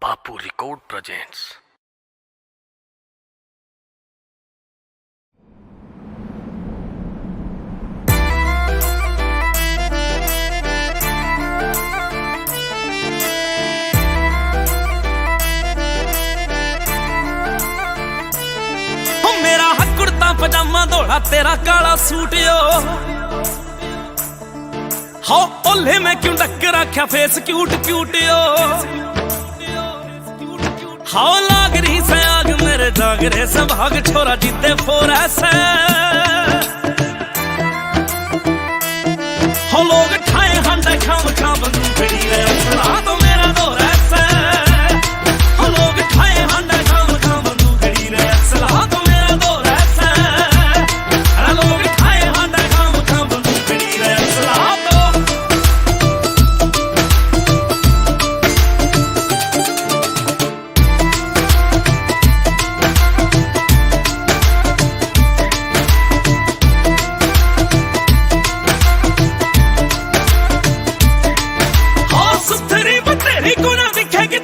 बापू record presents. मेरा हक कुर्ता पजामा दौड़ा तेरा काला सूट यो हो ओले में क्यों डक रखा फेस क्यूट क्यूट यो हाओ लाग रही से आग मेरे जागरे से भाग छोरा जीते फोर ऐसे हो लोग ठाए हांडे खाम खाम बंदूकड़ी रे असला तो मेरा दौर ऐसे हो लोग ठाए हांडे खाम खाम बंदूकड़ी रे असला तो मेरा दौर ऐसे अरे लोग ठाए हांडे खाम खाम बंदूकड़ी रे असला तो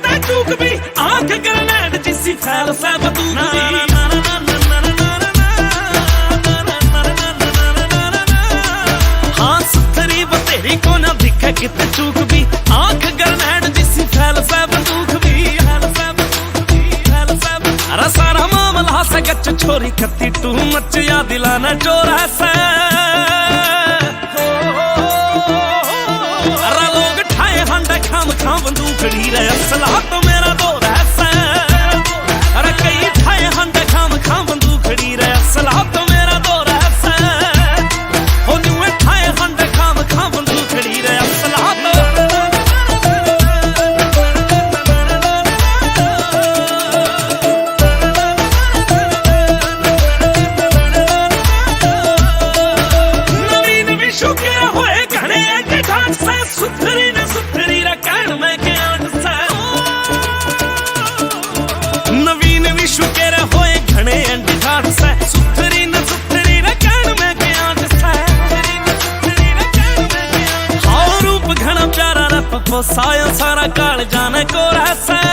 आंख ग्रेनेड जिसी फैल से बंदूक हाँ सुथरी बतेरी को ना दिखे कितने चूक भी आंख ग्रेनेड जिसी फैल से बंदूक भी अरे सारा मामला से गच छोरी खत्ती टू मच या दिलाना चोर है अरे लोग ठाए हांडे खाम खाम बंदूकड़ी रे असला तो मेरा दौर ऐसा अरे कई ठाए हांडे खाम खाम बंदूकड़ी रे असला तो मेरा दौर ऐसा हो न्यूए ठाए हांडे खाम खाम बंदूकड़ी रे असला तो नवीन विश्व के होए घने के ढांच से सुथरी न सुथरी रे कहन में के आंट से नवीन विश्व के रे होए घने एंटी ढांच से सुथरी न सुथरी रे कहन में के आंट से हाँ रूप घना प्यारा रे पप्पो सायो सारा काल जाने को रहसे